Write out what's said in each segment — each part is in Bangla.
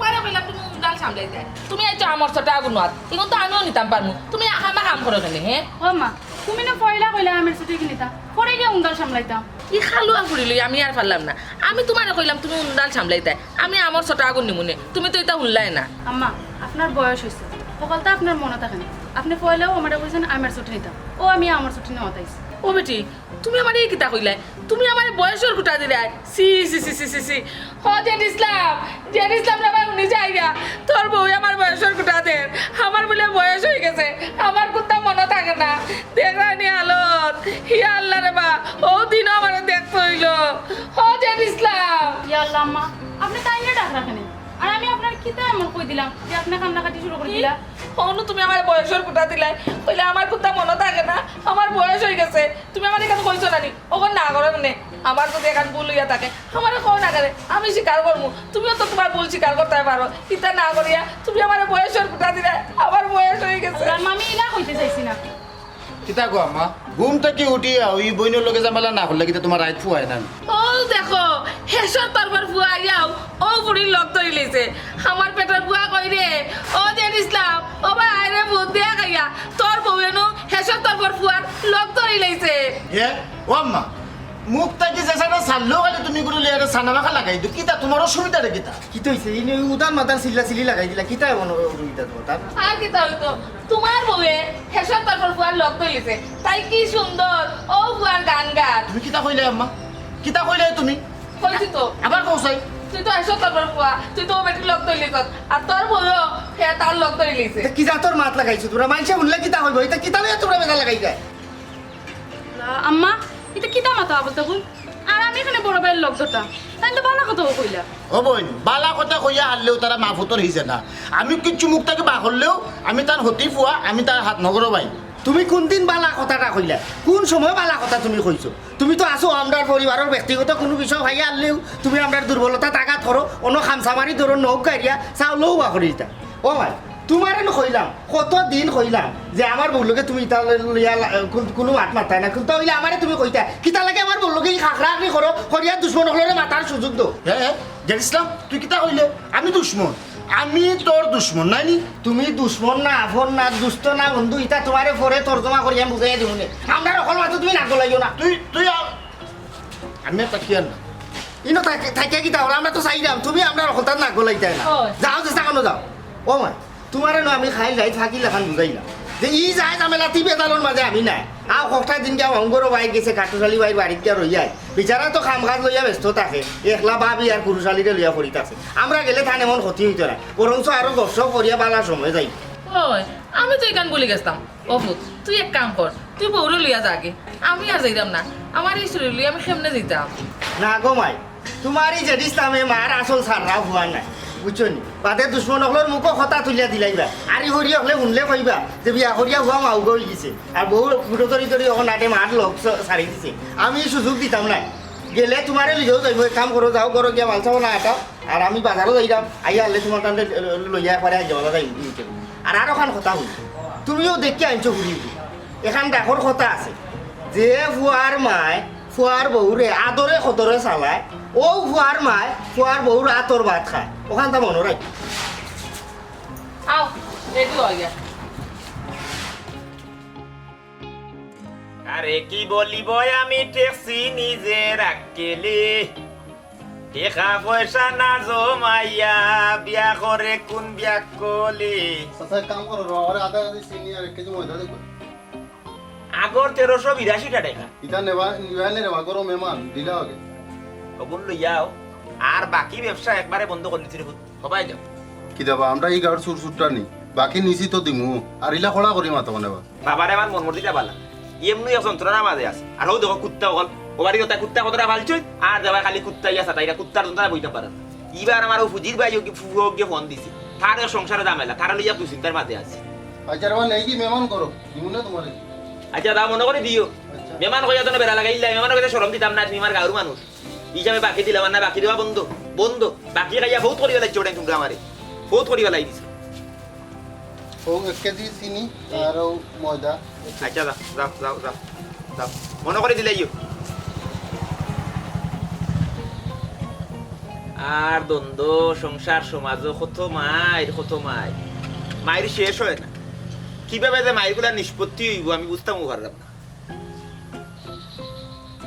তোমারে কইলাম তুমি উন্ডাল সামলাই দেয় তুমি আইছো আমার ছোটা আগুনাত এখন তো আমিও নিতাম পারমু তুমি আমার কাম করো কেন হ্যাঁ ও মা তুমি না পয়লা কইলা আমের ছুটি কিনিতা পরে গিয়ে উন্ডাল সামলাইতাম ই খালুয়া ফুরিলই আমি আর পারলাম না আমি তোমারে কইলাম তুমি উন্ডাল সামলাই দেয় আমি আমার ছোটা আগুন নিমুনে তুমি তো এটা শুনলাই না আম্মা আপনার বয়স হয়েছে সকলটা আপনার মনে থাকে না আপনি পয়লাও আমার বলছেন আমের ছুটি নিতাম ও আমি আমার ছুটি নেওয়া তাইছি ও বেটি তুমি আমার এই কিতা কইলাই তুমি আমার বয়সের গুটা দিলে সি সি সি সি সি সি হ জেন ইসলাম রে ভাই উনি যাইগা তোর বউ আমার বয়সের গুটা দেন আমার বলে বয়স হয়ে গেছে আমার কথা মনে থাকে না দেখানি আলত ইয়া আল্লাহ রে বা ও দিন আমার দেখতে হইল হ জেন ইসলাম ইয়া আল্লাহ আম্মা আপনি তাই না ডাক রাখেন আর আমি আপনার কিতা এমন কই দিলাম যে আপনি কান্নাকাটি শুরু করে দিলা অনু তুমি আমার বয়সের কুটা দিলাই কইলে আমার কথা মনে থাকে না আমার বয়স হয়ে গেছে তুমি আমার এখানে কইছো নানি ওখানে না করে মানে আমার যদি এখানে ভুল হইয়া থাকে আমার কও না করে আমি স্বীকার করবো তুমিও তো তোমার ভুল স্বীকার করতে পারো ইটা না করিয়া তুমি আমার বয়সের কুটা দিলে আমার বয়স হয়ে গেছে আর আমি ইলা কইতে চাইছি না কিতা গো আম্মা ঘুম থেকে উঠিয়া ওই বইনের লগে জামেলা না করলে কিন্তু তোমার রাত ফুয়ায় না ও দেখো হেসর তরফর ফুয়া আইয়াও ও বুড়ির লগ ধরি লইছে আমার পেটের বুয়া কই রে ও জেন ইসলাম ও ভাই আইরে ভূত দিয়া খাইয়া তোর বউয়েনো হেসর তরফর ফুয়ার লগ ধরি লইছে হে ও আম্মা মুখ থাকি যে সানা সারলেও খালি তুমি গুলো লিয়ারে সানা মাখা লাগাই দিও কিতা তোমার অসুবিধা রে কিতা কি তৈছে ইনি উদান মাদান সিল্লা সিলি লাগাই দিলা কিতা এমন অসুবিধা তোমার তার আর কি হইতো তোমার বউয়ে হেসর তরফর ফুয়ার লগ ধরি লইছে তাই কি সুন্দর ও ফুয়ার গান গান তুমি কিতা কইলে আম্মা কিতা কইলে তুমি কইছি তো আবার কৌসাই তুই তো হেসর তরফর ফুয়া তুই তো বেটি লগ ধরি লইছ আর তোর বউও হে তার লগ ধরি লইছে কি যা তোর মাত লাগাইছো তোরা মানছে উনলে কিতা হইব এটা কিতা লইয়া তোরা বেজা লাগাই যায় আম্মা এটা কিতা মাথা বলতে বল আর আমি এখানে বড় ভাইয়ের লোক ধরতাম তাই তো ভালো কথা কইলা ও বোন বালা কথা কইয়া হারলেও তারা মাফতর হইছে না আমি কিচ্ছু মুখ থেকে বা করলেও আমি তার হতি ফুয়া আমি তার হাত নগর ভাই তুমি কোন দিন বালা কথাটা কইলা কোন সময় বালা কথা তুমি কইছো তুমি তো আসো আমরার পরিবারের ব্যক্তিগত কোনো বিষয় ভাইয়া আনলেও তুমি আমরার দুর্বলতা টাকা ধরো অন্য খামসা মারি ধরো নৌক গাড়িয়া চাউলেও বা করিতা ও ভাই তোমার কইলাম কত দিন কইলাম যে আমার বউলোকে তুমি ইতা লইয়া কোনো মাত মাতাই না কিন্তু হইলে আমারে তুমি কইতা কিতা লাগে আমার বউলোকে খাখরা আখরি করো করিয়া দুশ্মন হলে মাতার সুযোগ দো হ্যাঁ জান ইসলাম তুই কিতা কইলে আমি দুশ্মন আমি তোর দুশ্মন নাই নি তুমি দুশ্মন না আফন না দুষ্ট না বন্ধু ইটা তোমারে পরে তর্জমা করি আমি বুঝাই দিব নে আমরা অকল মাত্র তুমি নাক লাগিও না তুই তুই আমি তাকিয়ার না ইনো থাকিয়া কিতা হল আমরা তো চাইলাম তুমি আমরা অকলতার নাক গলাইতাই না হয়। যাও চেষ্টা কেন যাও ও মা তোমারে ন আমি খাই যাই থাকি লেখান বুঝাইলাম যে ই যায় ঝামেলা তি বেতালোর মাঝে আমি নাই আও সপ্তাহ দিন গিয়া অঙ্গরও বাইর গেছে কাঠুশালী বাইর বাড়িত গিয়া রইয়াই বিচারা তো কাম কাজ লইয়া ব্যস্ত থাকে একলা ভাবি আর পুরুষালীরে লইয়া পড়িত আছে আমরা গেলে থান এমন ক্ষতি হইতো না বরঞ্চ আরো দর্শক করিয়া বালা সময় যাই ওই আমি তো এখান বলে গেছতাম অপুত তুই এক কাম কর তুই বউরে লইয়া যাগে আমি আর যাইতাম না আমার এই শরীর লইয়া আমি কেমনে যেতাম না গো মাই তোমার এই যে ইসলামে মার আসল সাররা হওয়া নাই বুঝছো নি বাদে দুশ্মন হলের মুখো কথা তুলিয়া দিলাইবা আর হরিয়া হলে শুনলে কইবা যে বিয়া হরিয়া হুয়া মাউ গই গেছে আর বউ ফুটো তরি তরি এখন নাটে মার লগ সারি দিছে আমি সুযোগ দিতাম নাই গেলে তোমারে লিখেও যাইব এক কাম করো যাও করো গিয়া মাল চাও না এটা আর আমি বাজারও যাইতাম আইয়া হলে তোমার টানতে লইয়া পরে যাওয়া যাই আর ওখান কথা হল তুমিও দেখি আনছো ঘুরি এখান ডাকর কথা আছে যে ফুয়ার মায় ফুয়ার বউরে আদরে খতরে চালায় ও ফুয়ার মায় ফুয়ার বউর আতর ভাত খায় ওখানটা মনে রাখ আও রেডি হয়ে গিয়া আরে কি বলিব আমি ট্যাক্সি নিজে রাখকেলি টেকা পয়সা না জমাইয়া বিয়া করে কোন বিয়া কলি আচ্ছা এক কাম করো আর আধা কেজি চিনি আর 1 কেজি ময়দা দেখো আগর 1382 টাকা ইটা নেবা নিবাইলে রে মাগরো মেহমান দিলা আগে কবুল লইয়াও আর বাকি ব্যবসা একবারে বন্ধ করে দিছি রে সবাই যাও কি দেবা আমরা এই গাড় সুর সুরটা নি বাকি নিছি তো দিমু আর ইলা খোলা করি মাথা নেবা বাবারে আমার মন মর্জিটা বালা এমনি এক যন্ত্রণা মাঝে আছে আর ও দেখো কুত্তা হল ও বাড়ি ওটা কুত্তা কতটা ভালছই আর যাবা খালি কুত্তা ইয়া তাইরা কুত্তার যন্ত্রণা বইতে পারে এবার আমার ফুজির ভাই ফুয়োকে ফোন দিছি তার সংসারে দামেলা তারা লইয়া তুই চিন্তার মাঝে আছে আচ্ছা রে নেই কি মেহমান করো দিমু না তোমারে আচ্ছা দা মনে করে দিও মেহমান কইয়া তো বেড়া লাগাইলা মেহমান কইয়া শরম দিতাম না তুমি আমার গাঁর মানুষ হিসাবে বাকি দিলাম না বাকি দেওয়া বন্ধ বন্ধ বাকি খাইয়া বহুত করিয়া লাগছে ওটা তোমরা আমারে বহুত করিয়া লাই দিছে ও 1 কেজি চিনি আর ময়দা আচ্ছা দা যাও যাও যাও যাও মনে করে দিলাইও আর দ্বন্দ্ব সংসার সমাজ কত মায়ের মায়ের শেষ হয় না কিভাবে যে মায়ের গুলা নিষ্পত্তি হইব আমি বুঝতাম পারলাম না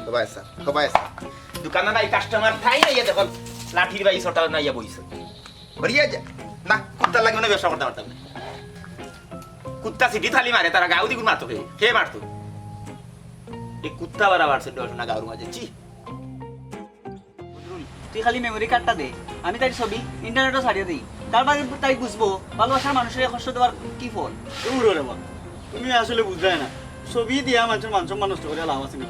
সবাই স্যার দোকানে নাই কাস্টমার ঠাই নাই দেখো লাঠির বাই ছটা নাইয়া বইছে বড়িয়া যা না কুত্তা লাগবে না ব্যবসা করতে পারতাম না কুত্তা সিটি থালি মারে তারা গাও দিগুন মারতো কে মারতো এই কুত্তা বাড়া বাড়ছে না গাওর মাঝে চি তুই খালি মেমোরি কার্ডটা দে আমি তাই ছবি ইন্টারনেটও ছাড়িয়ে দিই তারপরে তাই বুঝবো ভালোবাসার মানুষের কষ্ট দেওয়ার কি ফল রে বা তুমি আসলে বুঝলাই না ছবি দিয়া মানুষের মান নষ্ট করে লাভ আছে না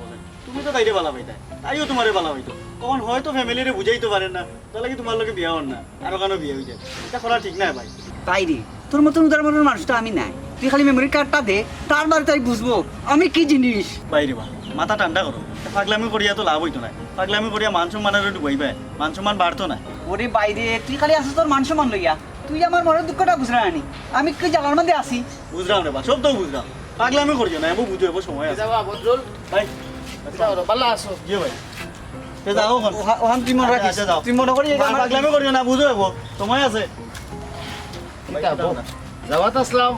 তুমি তো তাইরে বালা পাইতা তাইও তোমারে বালা পাইতো কখন হয়তো ফ্যামিলিরে বুঝাইতে পারেন না তাহলে কি তোমার লগে বিয়া হন না আরো কেন বিয়ে হয়ে যায় এটা করা ঠিক নাই ভাই তাই রে তোর মতন উদার মানুষটা আমি নাই তুই খালি মেমোরি কার্ডটা দে তারপরে তাই বুঝবো আমি কি জিনিস বাইরে বা মাথা ঠান্ডা করো পাগলামি করিয়া তো লাভ হইতো না পাগলামি করিয়া মান সম্মানের ডুবাইবা মান সম্মান বাড়তো না ওরে বাইরে তুই খালি আসিস তোর মান সম্মান লইয়া তুই আমার মনের দুঃখটা বুঝরা আনি আমি কি জানার মধ্যে আসি বুঝলাম রে বা সব তো বুঝলাম পাগলামি করিও না এমন বুঝে সময় আছে যাবা বদরুল ভাই ভালো আছো গিয়ে ভাই যাও ওখান তুই মনে রাখিস যাও তুই মনে করি পাগলামি করিও না বুঝো যাবো সময় আছে যাওয়াত আসলাম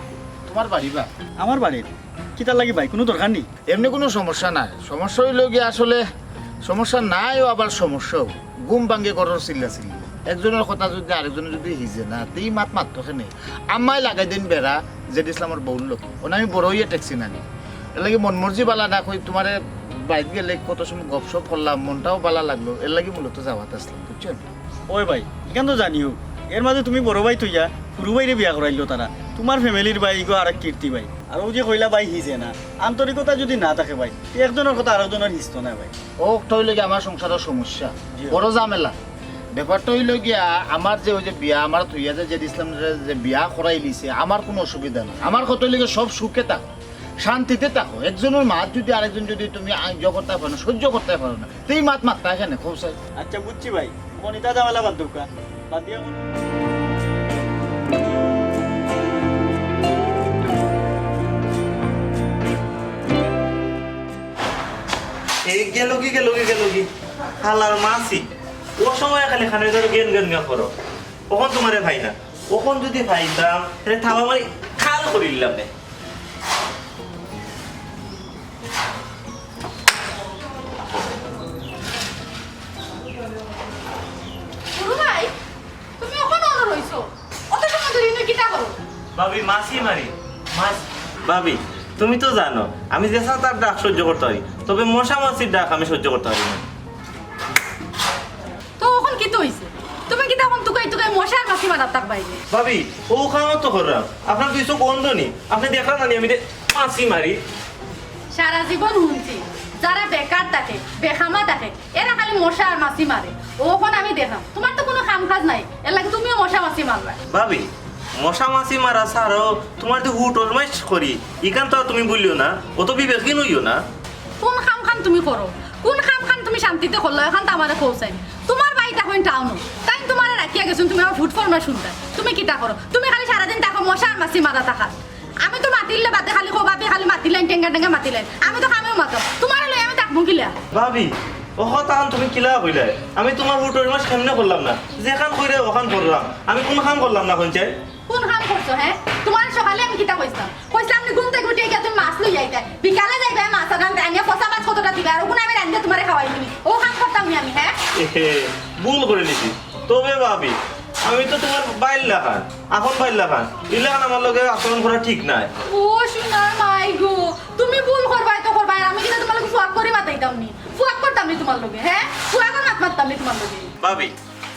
তোমার বাড়িবা আমার বাড়ির কি তার লাগি ভাই কোনো দরকার নেই এমনি কোনো সমস্যা নাই সমস্যা হইল গিয়ে আসলে সমস্যা নাইও আবার সমস্যাও ঘুম ভাঙ্গে করার চিল্লা চিল্লি একজনের কথা যদি আরেকজনের যদি হিজে না তেই মাত্র খেনে আমায় লাগাই দিন বেড়া জেড ইসলামের বউর লোক ওনা আমি বড় হইয়া ট্যাক্সি নানি এর লাগে মন মর্জি বালা না কই তোমার বাইক গেলে কত সময় গপসপ করলাম মনটাও বালা লাগলো এর লাগে মূলত যাওয়াত আসলাম বুঝছেন ওই ভাই এখান তো জানিও এর মাঝে তুমি বড় ভাই তুইয়া সরু ভাইরে বিয়া করাইলো তারা তোমার ফ্যামিলির ভাই গো আর এক কীর্তি ভাই আর ও যে কইলা ভাই হিজে না আন্তরিকতা যদি না থাকে ভাই একজনের কথা আরেকজনের হিজত না ভাই ও হইল গিয়ে আমার সংসারের সমস্যা বড় ঝামেলা ব্যাপারটা হইল গিয়া আমার যে ওই যে বিয়া আমার থইয়া যে জেড ইসলাম যে বিয়া করাই লিছে আমার কোনো অসুবিধা না আমার কত লিগে সব সুখে থাকো শান্তিতে থাকো একজনের মাত যদি আরেকজন যদি তুমি করতে পারো না সহ্য করতে পারো না তুই মাত্রা এখানে খুব চাই আচ্ছা বুঝছি ভাই বনিতা জামেলা বাদ দুকা বাদ দিয়া এই গেল কি হালার মাসি ও সময় খালি খানে ধরো জ্ঞান করো কখন তোমারে ভাই না কখন যদি ভাইতাম তাহলে থাবা মারি খাল করিলাম না ভাই তুমি এখন অনর হইছো অত সময় ধরে ইনো কিটা করো ভাবি মাসি মারি মাস ভাবি তুমি তো জানো আমি যে তার ডাক সহ্য করতে পারি তবে মশা মাছির ডাক আমি সহ্য করতে পারি না তো এখন কি তো হইছে তুমি কি তখন তুকাই মশার মাছি মারার তাক বাইরে ভাবি ও খাওয়া তো করলাম আপনার দুইশো গন্ধ নি আপনি দেখলাম না আমি মাছি মারি সারা জীবন শুনছি যারা বেকার থাকে বেখামা থাকে এরা খালি মশা আর মাছি মারে ওখন আমি দেখাম তোমার তো কোনো কাম কাজ নাই এর লাগে তুমিও মশা মাছি মারবা ভাবি মশা মাছি মারা ছাড়াও তোমার তো হুট অলমাইশ করি ইখান তো তুমি বললিও না ও তো বিবেকহীন হইও না কোন কাম খান তুমি করো কোন কাম খান তুমি শান্তিতে করলো এখন তো আমারে পৌঁছাই তোমার বাড়িটা হইন টাউন তাই তোমার রাখিয়া গেছুন তুমি আমার ফুট ফর্মা শুনতে তুমি কিটা করো তুমি খালি সারাদিন তাকো মশা আর মাছি মারা থাকা আমি তো মাতিলে বাদে খালি বাপে খালি মাতিলেন টেঙ্গা মাতিলেন আমি তো খামেও মাতাম তোমার লই আমি তাকবো কিলা ভাবি ও তাহান তুমি কিলা কইলে আমি তোমার হুট অলমাইশ কেমনে করলাম না যেখান কইরে ওখান করলাম আমি কোন কাম করলাম না কোনচাই কোন কাম করছো হ্যাঁ তোমার সকালে আমি কিতা কইতাম আমি ঘুম থেকে উঠে গিয়ে তুমি মাছ লই যাইতে বিকালে যাইবে মাছ রান্না পচা মাছ কতটা দিবে আর ওখানে আমি রান্না তোমারে খাওয়াই দিবি ও কাম করতাম আমি হ্যাঁ ভুল করে নিছি তবে ভাবি আমি তো তোমার বাইল্লা খান এখন বাইল্লা খান ইলাখান আমার লগে আচরণ করা ঠিক নাই ও সোনার মাই গো তুমি ভুল করবাই তো করবাই আমি কিনা তোমার লগে ফুয়াক করে মাতাইতাম নি ফুয়াক করতাম নি তোমার লগে হ্যাঁ ফুয়াক মারতাম নি তোমার লগে ভাবি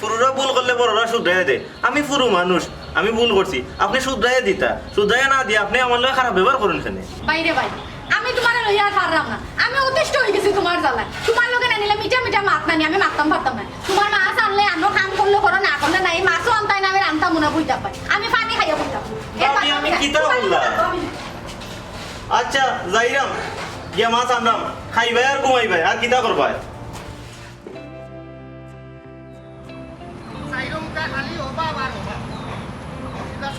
পুরুরা ভুল করলে বড়রা শুধরাইয়া দে আমি পুরু মানুষ আমি ভুল করছি আপনি শুধরাইয়া দিতা শুধরাইয়া না দিয়ে আপনি আমার লগে খারাপ ব্যবহার করুন এখানে বাইরে ভাই আমি তোমার লইয়া পারলাম না আমি অতিষ্ঠ হয়ে গেছি তোমার জ্বালায় তোমার লগে না নিলে মিঠা মাছ না আমি মারতাম পারতাম না তোমার মাছ আনলে আনো কাম করলে করো না করলে না এই মাছও আনতাই না আমি রান্তাম না বইতা পাই আমি পানি খাইয়া বইতাম আমি কিতা বললাম আচ্ছা যাইরাম গিয়া মাছ আনরাম খাইবাই আর ঘুমাইবাই আর কিতা করবাই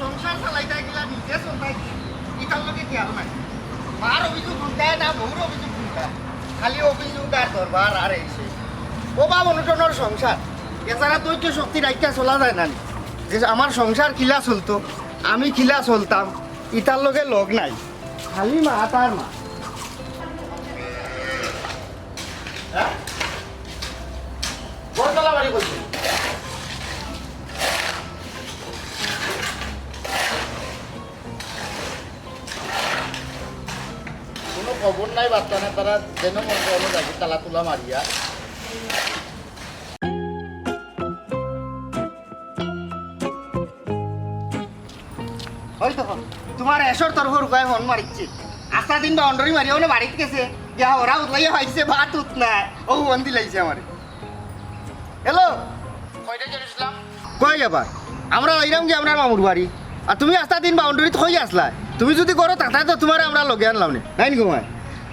সংসার চালাইতে গেলা নিজে চলতাই ইটার লগে কি আর নাই মার অভিযোগ শুনতাই না বউর অভিযোগ শুনতাই খালি অভিযোগ আর দরবার আর এইছে ও বা অনুজনের সংসার এছাড়া ধৈর্য শক্তি রাখতে চলা যায় না যে আমার সংসার কিলা চলতো আমি কিলা চলতাম ইটার লগে লগ নাই খালি মা তার মা বরতলা বাড়ি করছি কোনো খবর নাই বার্তা না তারা যেন মনে করো যাকে তালা তুলা মারিয়া ওই তো তোমার এসর তরফর গায়ে ফোন মারিচ্ছে আস্তা দিন বাউন্ডারি মারিও না বাড়িতে গেছে যা ওরা উতলাইয়া পাইছে ভাত উত না ও ফোন দিলাইছে আমারে হ্যালো কয়টা জানিসলাম কই যাবা আমরা ওইরাম যে আপনার মামুর বাড়ি আর তুমি আস্তা দিন বাউন্ডারিতে হয়ে আসলা তুমি যদি করো তাতে তো তোমার আমরা লগে আনলাম না নাই নি ঘুমায়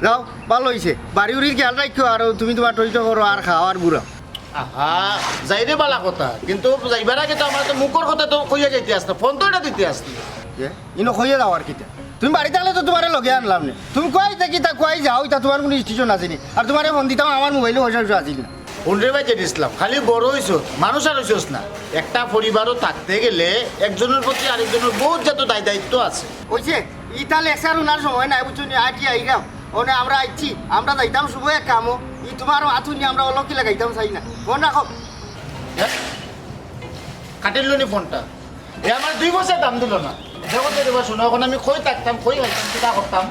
যাও ভালো হয়েছে বাড়ি উড়ির খেয়াল রাখো আর তুমি তোমার টইটো করো আর খাও আর বুড়াও আহা যাইরে বালা কথা কিন্তু যাইবার আগে তো আমার তো মুখর কথা তো কইয়া যাইতে আসতো ফোন তো এটা দিতে আসতো ইনো হয়ে যাও আর কিটা তুমি বাড়িতে আলে তো তোমার লগে আনলাম না তুমি কই থাকি তা কই যাও তা তোমার কোনো স্টেশন আছে নি আর তোমার ফোন দিতাম আমার মোবাইলে পয়সা টয়সা আছে না হুন্ড্রে ভাই ইসলাম খালি বড় হইছ মানুষ আর হইছস না একটা পরিবারও থাকতে গেলে একজনের প্রতি আরেকজনের বহুত যত দায় দায়িত্ব আছে কইছে ইটা লেকচার উনার সময় নাই বুঝছো নি আটি আইরাম ওনে আমরা আইছি আমরা যাইতাম শুভ এক কামো ই তোমার আতুনি আমরা অলকি লাগাইতাম চাই না ফোন রাখো কাটিল নি ফোনটা এ আমার 2 বছর দাম দিল না দেখো তো এবার শোনো এখন আমি কই থাকতাম কই হইতাম কিটা করতাম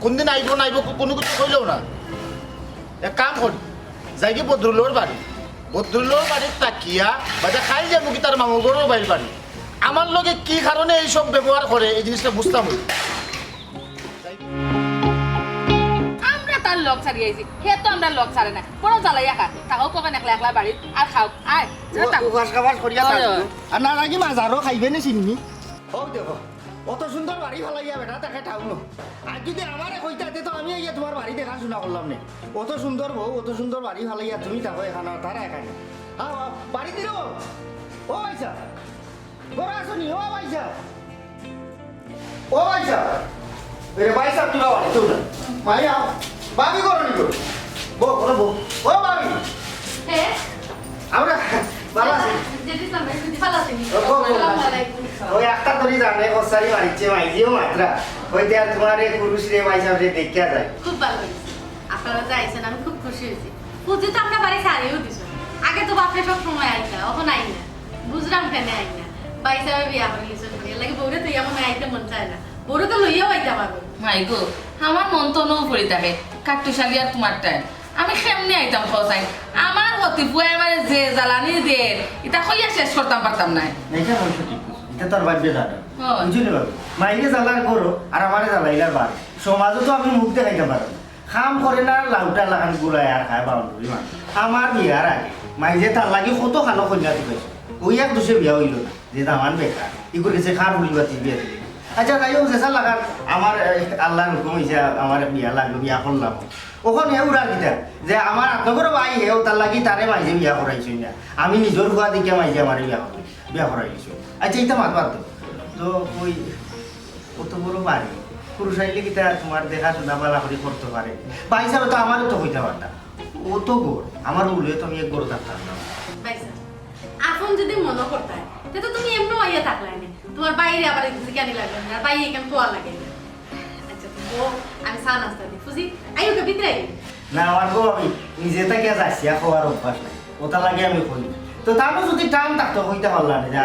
কোনদিন আইব না আইব কোনো কিছু কইলেও না এক কাম করি যাই কি বদরুলোর বাড়ি তাকিয়া বাজা খাই যাবো কি তার মামু বড় বাড়ির বাড়ি আমার লগে কি কারণে এইসব ব্যবহার করে এই জিনিসটা বুঝতাম না। আমরা তার লগ ছাড়িয়ে আইছি হে তো আমরা লগ ছাড়ে না কোনো জ্বালাইয়া খা তাও কবেন একলা একলা বাড়িত আর খাও আয় উপাস খাবার করিয়া হয়, থাকবো হয়। আর না লাগি মাঝারও খাইবে নি চিনি ও দেখো অত সুন্দর বাড়ি ভালাইয়া বেটা তাকে ঠাউন আর যদি আমারে কইতাতে তো আমি ইয়া তোমার বাড়ি দেখাশোনা করলাম না অত সুন্দর বউ অত সুন্দর বাড়ি ভালাইয়া তুমি থাকো এখানে তারা এখানে হ্যাঁ বাড়ি দিল ও ভাইসা ঘরে আসনি ও ভাইসা ও ভাইসা এরে ভাইসা তুলা বাড়ি তুই মাই আও বাবি করো নিলো বো করো বো ও বাবি হ্যাঁ আমরা ভালো আছি যেটি সামনে যদি ভালো আছেন ওই একটা ধরি জানে কসারি মারিচ্ছে মাইজিও মাত্রা ওই দেয়ার তোমার এই পুরুষ রে মাইসাব রে দেখিয়া যায় খুব ভালো হয়েছে আপনারা যে আইছেন আমি খুব খুশি হয়েছি পুজো তো আপনার বাড়ি সারিয়েও দিছ আগে তো বাপরে সব সময় আই না এখন আই না বুঝলাম কেন আই না বাই সাহেব বিয়া করে লিছেন এর লাগে বউরে তো এমন আইতে মন চায় না বউরে তো লইয়াও আইতে পারবো মাই গো আমার মন তো নৌ পড়ি থাকে কাট্টুশালি আর তোমার টাইম আমি কেমনে আইতাম খোঁজাই আমার হতি পুয়া এবারে যে জ্বালানি দে এটা কইয়া শেষ করতাম পারতাম না এইটা বলছো ঠিক এটা তোর ভাগ্যে জানো হয়। বুঝলি বাবু মাইকে জ্বালার করো আর আমারে জ্বালাইলার বার সমাজও তো আমি মুখ দেখাইতে পারো খাম করে না লাউটা লাগান গুড়ায় আর খায় বাউন্ডারি মান আমার বিয়ার আগে মাইজে তার লাগি কত খানো কন্যা দিয়েছে ওই এক দোষে বিয়া হইল না যে দামান বেকার ই করেছে খার বুলিবাতি বিয়া দিলে আচ্ছা তাই হোক যেসা লাগান আমার আল্লাহর হুকুম হয়েছে আমার বিয়া লাগলো বিয়া করলাম ওখানে উড়া কিটা যে আমার আপনাদের ভাই হেও তার লাগি তারে মাইজে বিয়া করাইছি না আমি নিজের হুয়া দিকে মাইজে আমার বিয়া করাইছি আচ্ছা এইটা মাত বাদ তো ওই কত বড় বাড়ি পুরুষ আইলে কিটা তোমার দেখাশোনা বালা করে করতে পারে বা হিসাবে তো আমারও তো হইতে পারতাম ও তো গোড় আমার উলে তো আমি এক গড় থাকতাম না ভাইসা এখন যদি মনে করতে তে তো তুমি এমনি আইয়া থাকলাই না তোমার বাইরে আবার কিছু কেন লাগবে না আর বাইরে কেন তোয়া লাগে না আচ্ছা তো আমি চা নাস্তা দিই ফুজি আইও কে ভিতরে আইও না আমার গো আমি নিজে থেকে যাচ্ছি খাওয়ার অভ্যাস নাই ওটা লাগে আমি করি তো তারপর যদি টান থাকতো হইতে পারলাম না যে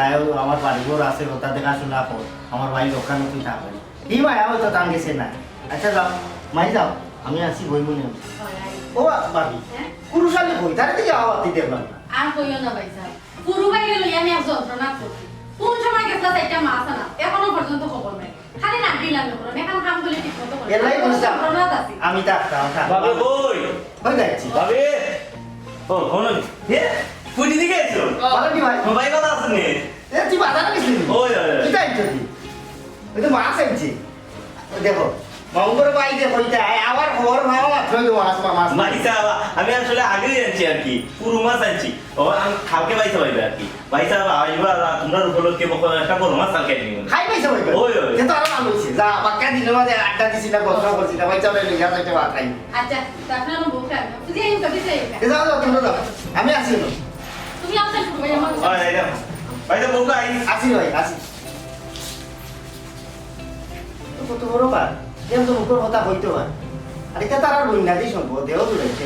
আমার বাড়ি ঘর আছে ওটা দেখাশোনা কর আমার ভাই লোকানো তুই থাকবে এই মায়া হয়তো টান গেছে না আচ্ছা যাও মাই যাও আমি আসি বই মনে ও বাবি পুরুষালি বই তার দিকে আওয়াতি দেখলাম না আর কইও না ভাইসা পুরো বাইরে লই আমি এক যন্ত্রণা করছি কোন সময় গেছলা চাইটা মাছ আনা এখনো পর্যন্ত খবর নাই খালি না দিলাম না এখন কাম করলে ঠিক মতো করে এলাই বুঝতাম যন্ত্রণা আছে আমি থাকতাম বাবে বই হয়ে যাচ্ছি বাবে ও হনো হে পুজি দিকে এসো ভালো কি ভাই ভাই কথা আছে নে এ তুই বাজারে গেছিলি ওই ওই কি চাইছো তুই ওই তো মাছ আনছি ওই দেখো মঙ্গল ভাই যে কইতা আবার খবর ভালো মাত্র তো মাছ মাইসা আমি আসলে আগেই আনছি আর কি পুরো মাছ আনছি ও আমি খাওকে বাইসা পাইবে আর কি বাইসা আইবা তোমরা উপলক্ষে একটা বড় মাছ কালকে নিও খাই পাইছে ভাই ওই ওই কিন্তু আর ভালো হইছে যা বাক্কা দিলে মাঝে আড্ডা দিছি না গল্প করছি না ভাই চলে লিখা যাইতে ভাত খাই আচ্ছা তারপরে আমি বউ খাই ফুজি আইও কে ভিতরে আইও এ যাও যাও তোমরা যাও আমি আসি না তুমি তুমি আসেন ছোট ভাই আমার ওই যাইতাম ভাই তো বউকা আই আসি ভাই আসি তো কত বড় পার যেন তো মুখের কথা হইতে হয় আর এটা তার আর বন্যা দিয়ে সম্ভব দেহ দূরাইছে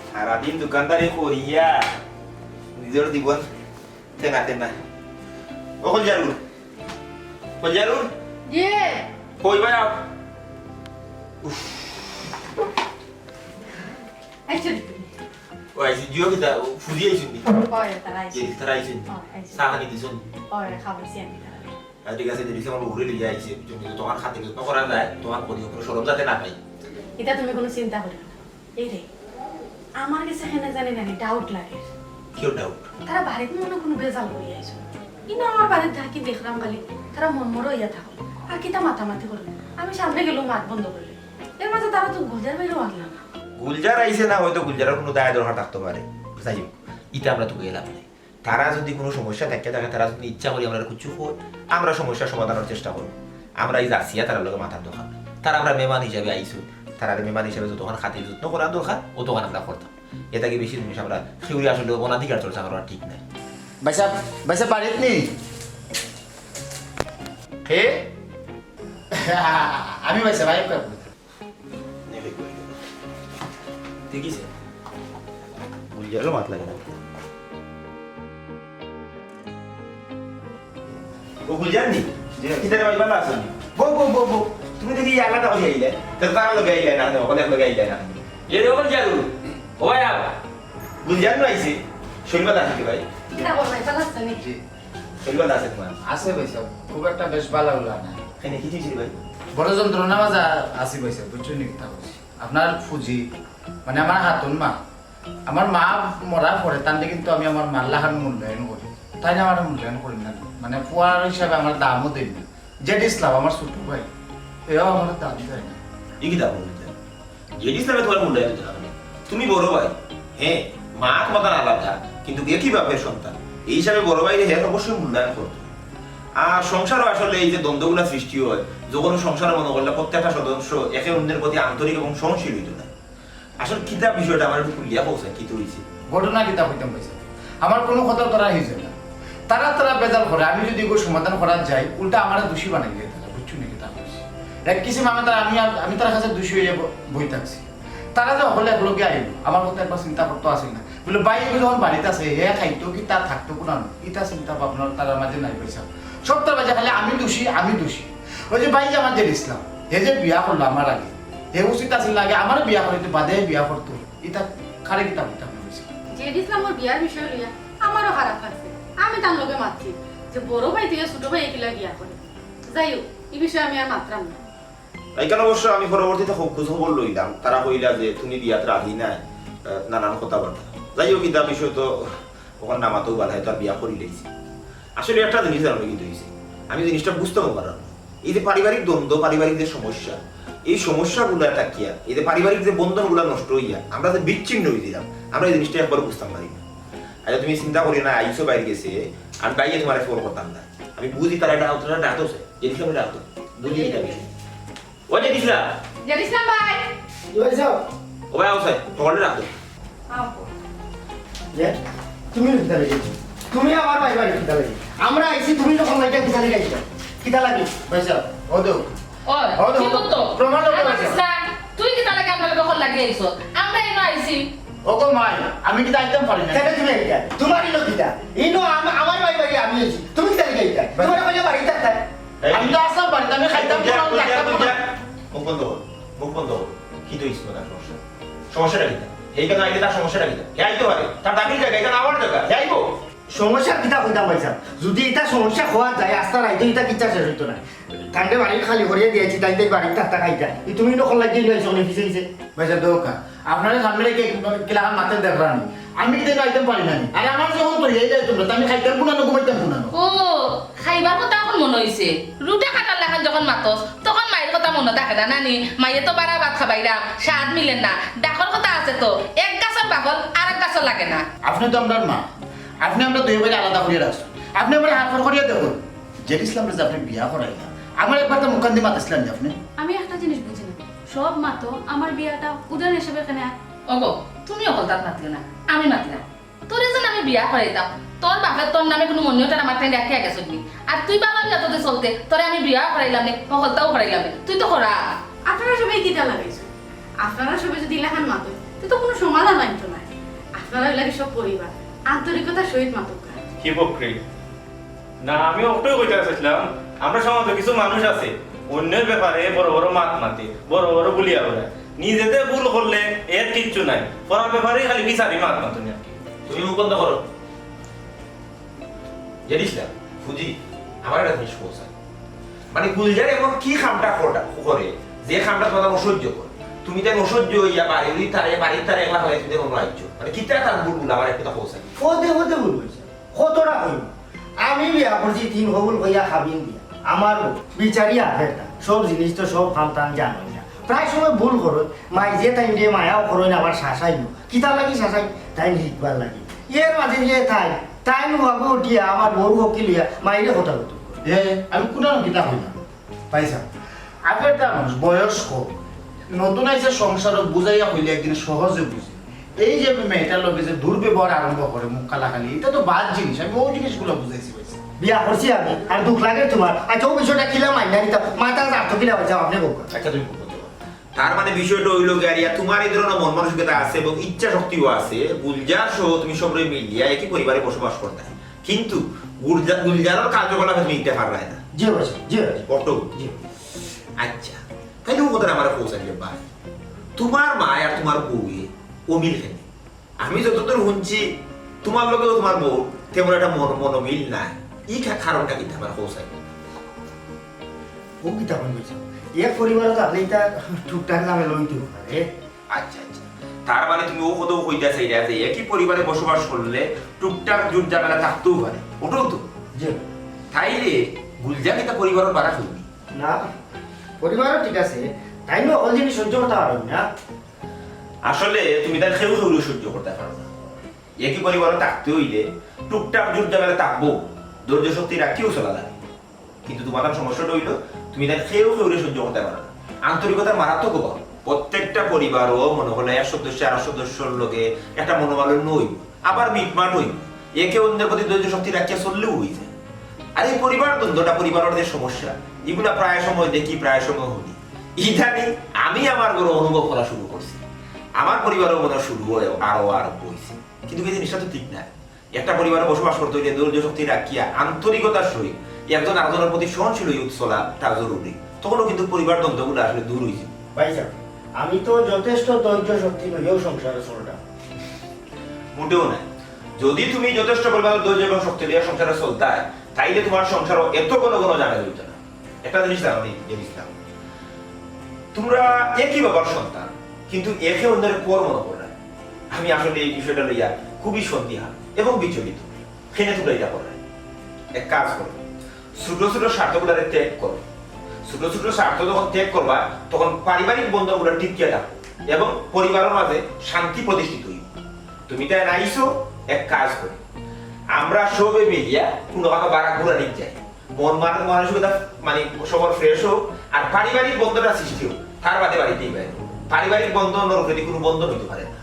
সারাদিন দোকানদারি করিয়া নিজের জীবন তেনা তেনা ও কলজারুর কলজারুর ইয়ে কই ভাই আইছেন ও আইসি জিও কিতা ফুজি আইসুন নি ওরে তারা আইছেন যে তারা আইসুন আইছেন সাহানি দিছুন ওরে খাবাইছি আমি আর ঠিক আছে দিদি আমার ঘুরে লিয়ে আইছে তুমি তো তোমার খাতে যত্ন করা যায় তোমার করি উপরে সরম যাতে না পাই এটা তুমি কোনো চিন্তা করো না এই রে আমার কাছে কেন জানি না ডাউট লাগে কেউ ডাউট তারা বাড়িতে মনে কোনো বেজাল করি আইছো কিন্তু আমার বাড়িতে থাকি দেখলাম খালি তারা মন মরো ইয়া থাকো আর কিতা মাথামাতি করলো আমি সামনে গেলাম মাত বন্ধ করলে এর মাঝে তারা তো গুজার বাইরেও আনলাম না গুলজার আইছে না হয়তো গুলজারের কোনো দায় দরকার থাকতে পারে যাই হোক ইটা আমরা তো গেলাম না তারা যদি কোনো সমস্যা থাকে তারা যদি ইচ্ছা করি আমরা কিছু করি আমরা সমস্যার সমাধানের চেষ্টা করব আমরা এই আসিয়া তার লগে মাথার দোকান তারা আমরা মেহমান হিসাবে আইসু তারা মেহমান হিসাবে যতক্ষণ খাতির যত্ন করার দরকার অতক্ষণ আমরা করতাম এটা কি বেশি জিনিস আমরা শিউরি আসলে অনাধিকার চর্চা করা ঠিক নাই বাইসা বাইসা বাড়িত নি হে আমি বাইসা ভাই ঠিক আছে গুলজারও মাত লাগে না ও গুলজার নি কিতারে ভাই ভালো আছেন বো তুমি দেখি আলাদা হয়ে আইলে তারা লগে আইলে না অনেক লগে আইলে না এ রে গুলজারু ও ভাই গুলজার নো আইছে শৈলবাদ আছে কি ভাই কিতা করবে চালাচ্ছে নি শৈলবাদ আছে তোমার আছে বাইসা খুব একটা বেশ ভালো হলো না এখানে কি দিয়েছি ভাই বড় যন্ত্রণা মাজা আসি বাইসা বুঝছো নি কথা বলছি আপনার ফুজি মানে আমার হাতুন মা আমার মা মরার পরে তাহলে কিন্তু আমি আমার মাল্লাহান মূল্যায়ন করি তাই না আমার মূল্যায়ন করি না মানে পুয়ার হিসাবে আমার দামও দেন না জেড ইসলাম আমার ছোট ভাই এও আমার দাম দেয় না ই কি দাও বলতে যেটি ইসলামে তোমার মূল্যায়ন দিতে হবে তুমি বড় ভাই হ্যাঁ মা তোমার আলাদা কিন্তু একই বাপের সন্তান এই হিসাবে বড় ভাই হ্যাঁ অবশ্যই মূল্যায়ন করতে আর সংসারও আসলে এই যে দ্বন্দ্বগুলা সৃষ্টি হয় যখন সংসার মনে করলে প্রত্যেকটা সদস্য একে অন্যের প্রতি আন্তরিক এবং সহনশীল হইত না আসলে কিতাব বিষয়টা আমার একটু খুলিয়া পৌঁছায় কি হয়েছে ঘটনা কিতাব হইতাম পাইছে আমার কোনো কথা তারা হয়েছে না তারা বেজাল করে আমি যদি কোনো সমাধান করা যাই উল্টা আমার দোষী বানাই দিয়ে তারা বুঝছো নাকি তা এক কিছু মামে তারা আমি তার কাছে দোষী হয়ে বই থাকছি তারা যে হলে এগুলোকে আইব আমার কথা একবার চিন্তা করতে আসে না বলে বাইরে যখন বাড়িতে আছে হে খাইতো কি তার থাকতো কোনো ইটা চিন্তা ভাবনা তার মাঝে নাই পয়সা সব তার মাঝে খালি আমি দোষী ওই যে ভাই যে আমার যে ইসলাম হে যে বিয়া করলো আমার আগে হে উচিত আছিল লাগে আমার বিয়া করিতে বাদে বিয়া করতো এটা খারে কিতাব হইতাম হয়েছে জেড ইসলামের বিয়ার বিষয় লইয়া আমারও খারাপ লাগছে আমি তার লগে মাতছি যে বড় ভাই থেকে ছোট ভাই একিলা বিয়া করে যাই হোক এই বিষয়ে আমি আর মাত্রাম না এইখানে অবশ্য আমি পরবর্তীতে খুব খোঁজ খবর লইলাম তারা কইলা যে তুমি বিয়াত রাজি নাই নানান কথাবার্তা যাই হোক কিতাব বিষয় তো ওখানে নামাতেও বাধা তার বিয়া করি লেগেছে আসলে একটা জিনিস জানো কিন্তু হয়েছে আমি জিনিসটা বুঝতেও পারলাম এই যে পারিবারিক দ্বন্দ্ব পারিবারিক যে সমস্যা এই সমস্যাগুলো থাকিয়া এই যে পারিবারিক যে বন্ধনগুলো নষ্ট হইয়া আমরা যে বিচ্ছিন্ন হয়ে দিলাম আমরা এই জিনিসটা একবার বুঝতাম পারি না আচ্ছা তুমি চিন্তা করি না আইসো বাইরে গেছে আর বাইরে তোমার ফোন করতাম না আমি বুঝি তারা এটা আউতরা ডাকছে জিনিস আমি ডাকতো বুঝি এটা ও যে দিছলা জেড ইসলাম ভাই ও ভাই আউসাই তোমার ডাকতো যে তুমি কিতা লাগে তুমি আমার ভাই বাড়ি কিতা লাগে আমরা আইছি তুমি যখন লাইটা কিতা লাগে আইছো কিতা লাগে পয়সা ও দো ওই কি করতো প্রমাণ লোক আমার আছে। ইসলাম তুই কি তাহলে আমরা কখন লাগিয়ে আইছো আমরা এনো আইছি ও গো মাই আমি কি দাইতাম পারি না সেটা তুমি এইটা তোমারই লোক কিতা ইনো আমার ভাই বাড়ি আমি আইছি তুমি কিতা লাগে আইতা তোমার কইলে বাড়ি থাকতা আমি তো আসলাম বাড়িতে আমি খাইতাম মুখ বন্ধ কর মুখ বন্ধ কর কি তো ইসমা তার সমস্যা সমস্যাটা কি এইখানে আইলে তার সমস্যাটা কি আইতে পারে তার দাবির জায়গা এখানে আমার জায়গা যাইবো সমস্যা কিতা কইতাম পাইছা যদি এটা সমস্যা হওয়া যায় আস্তা রাইতে এটা কিতা শেষ হইতো না কান্দে বাড়ি খালি করিয়ে দিয়েছি তাই বাড়ি থাকতা খাইতা তুমি যখন লাগিয়ে লইছো অনেক কিছু হইছে পয়সা দোকা আপনার সামনে রেখে কিলাম মাথায় দেখলাম আমি কি দেন আইতাম পারি না আরে আমার যখন তো এই যাই তোমরা আমি খাইতাম পুনানো ঘুমাইতাম পুনানো ও খাইবার কথা এখন মনে হইছে রুটে কাটার লেখান যখন মাতস তখন মায়ের কথা মনে থাকে না নানি মাইয়ে তো বারা ভাত খাবাইরা স্বাদ মিলেন না ডাকর কথা আছে তো এক গাছের বাকল আর এক গাছের লাগে না আপনি তো আমার মা আপনি আমরা দুই ভাই আলাদা করিয়ে রাখছেন আপনি আমার হাত করিয়ে দেখুন জেড ইসলাম যে আপনি বিয়া করাই না আমার একবার তো মুখান দিয়ে মাতাছিলেন যে আপনি আমি একটা জিনিস বুঝি না সব মাতো আমার বিয়াটা উদাহরণ হিসেবে এখানে আয়। ওগো তুমি অকল তাত মাতিও না আমি মাতি না তোরে যেন আমি বিয়া করাইতাম তোর বাপের তোর নামে কোনো মনিয়টার আমার টাইম রাখিয়া গেছ নি আর তুই বাবা বিয়া তোদের চলতে তোরে আমি বিয়া করাইলাম নে অকলটাও করাইলাম নে তুই তো করা আপনারা সবাই কিটা লাগাইছে আপনারা সবাই যদি লেখান মাতো তো কোনো সমাধান আনতো না আপনারা লাগে সব পরিবার আন্তরিকতার সহিত মাতো হিপোক্রিট না আমি ওটাই কইতে চাইছিলাম আমরা সমাজে কিছু মানুষ আছে অন্যের ব্যাপারে বড় বড় মাত মাতে বড় বড় গুলিয়া বলে নিজেতে ভুল করলে এর কিচ্ছু নাই পড়ার ব্যাপারে খালি বিচারি মাত মাতুনি আর কি। তুমি মুখ বন্ধ করো জানিস না ফুজি আমার একটা জিনিস বলছে মানে গুলজার এমন কি খামটা করে যে খামটা তোমার অসহ্য করে তুমি তাই অসহ্য হইয়া বাড়ির তারে একলা হয়ে তুমি কোনো রাজ্য মানে কিতা তার বুলবুল আমার একটা কথা বলছে হতে হতে ভুল হয়েছে কতটা হইব আমি বিয়া করছি 3 হবুল হইয়া খাবিন দিয়া আমার বিচারি আধেরটা সব জিনিস তো সব ফান্তান জানোই না প্রায় সময় ভুল করো মাই যে টাইম দিয়ে মায়াও করো না আবার শাসাই কিতা লাগি শাসাই তাই শিখবার লাগি এর মাঝে যে তাই ভাবে উঠিয়া আমার বউ হকি লিয়া মাইরে কথা হতো আমি কোনো কিতা হই না পাইছা আগের তা মানুষ বয়স্ক নতুন আইসে সংসারক বুঝাইয়া হইলে একদিন সহজে বুঝে এই যে মেয়েটার লোকে যে দুর্ব্যবহার আরম্ভ করে মুখ কালাকালি এটা তো বাদ জিনিস আমি ওই জিনিসগুলো বুঝাইছি পাইছি বিয়া করছি আমি আর দুঃখ লাগে তোমার আচ্ছা ও বিষয়টা কিলা মাইনা নিতা মাথা আর্থ কিলা হয়েছে আপনি বলবেন আচ্ছা তুমি বলতে পারো। তার মানে বিষয়টা হইলো গাড়িয়া তোমার এই ধরনের মন মানসিকতা আছে এবং ইচ্ছা শক্তিও আছে গুলজার সহ তুমি সবরে মিলিয়া একই পরিবারে বসবাস করতে কিন্তু গুলজারের কার্যকলাপ তুমি নিতে পারবে না জি হয়েছে জি হয়েছে অটো জি আচ্ছা তাইলে ও কথা আমার পৌঁছান যে ভাই তোমার মা আর তোমার বউয়ে অমিল খেলে আমি যতদূর শুনছি তোমার লোকেও তোমার বউ তেমন একটা মনোমিল নাই ই কারণটা কিন্তু আমার পৌঁছায় ও কিতা কোন কইছো এক পরিবারত আপনি তা টুকটাক নামে লইতে পারে আচ্ছা আচ্ছা তার মানে তুমি ও কোথাও কইতে চাইরা যে একই পরিবারে বসবাস করলে টুকটাক জুট ঝামেলা থাকতেও পারে ওটাও তো জি তাইলে গুলজাকে তা পরিবারের বাড়া শুনবি না পরিবারও ঠিক আছে তাই না অল জিনিস সহ্য করতে পারবেন না আসলে তুমি তার খেউ খেউ সহ্য করতে পারো না একই পরিবারে থাকতে হইলে টুকটাক জুট ঝামেলা থাকবো ধৈর্য শক্তি রাখিও চলা লাগে কিন্তু তোমার সমস্যাটা হইলো তুমি তার খেউ খেউ সহ্য করতে পারো না আন্তরিকতার মারাত্মক অভাব প্রত্যেকটা পরিবারও মনে হলো এক সদস্য আর সদস্যর লোকে একটা মনোমালিন্য হইব আবার মিটমাট হইব একে অন্যের প্রতি ধৈর্য শক্তি রাখিয়া চললেও হয়ে যায় আর এই পরিবার দ্বন্দ্বটা পরিবারের যে সমস্যা এগুলা প্রায় সময় দেখি প্রায় সময় শুনি ইদানি আমি আমার ঘরে অনুভব করা শুরু করছি আমার পরিবারেও মনে শুরু হয় আরো হয়েছে কিন্তু এই জিনিসটা তো ঠিক না একটা পরিবারে বসবাস করতে হইলে ধৈর্য শক্তি রাখিয়া আন্তরিকতার সহিত একজন আরেকজনের প্রতি সহনশীল হয়ে চলা তা জরুরি তখনও কিন্তু পরিবার দ্বন্দ্বগুলো আসলে দূর হয়েছে ভাইজান আমি তো যথেষ্ট ধৈর্য শক্তি লইয়াও সংসারে চলটা মোটেও নাই যদি তুমি যথেষ্ট পরিমাণ ধৈর্য এবং শক্তি নিয়ে সংসারে চলতে হয় তাইলে তোমার সংসার এত কোনো ঝামেলা হইতো না একটা জিনিস জানো জিনিস জানো তোমরা একই বাবার সন্তান কিন্তু একে অন্যের পর মনে করে আমি আসলে এই বিষয়টা লইয়া খুবই সন্দিহান এবং বিচলিত ফেনে তোমরা এটা করে এক কাজ করো ছোট ছোট স্বার্থগুলারে ত্যাগ করো ছোট ছোট স্বার্থ যখন ত্যাগ করবা তখন পারিবারিক বন্ধনগুলো টিকিয়ে রাখো এবং পরিবারের মাঝে শান্তি প্রতিষ্ঠিত হইব তুমি তাই নাইছো এক কাজ করি আমরা সবে মিলিয়া কোনো কথা বাড়া ঘুরা নিয়ে যাই মন মানসিকতা মানে সবার ফ্রেশ হোক আর পারিবারিক বন্ধনটা সৃষ্টি হোক তার বাদে বাড়িতেই বাইরে পারিবারিক বন্ধনের প্রতি কোনো বন্ধন হইতে পারে না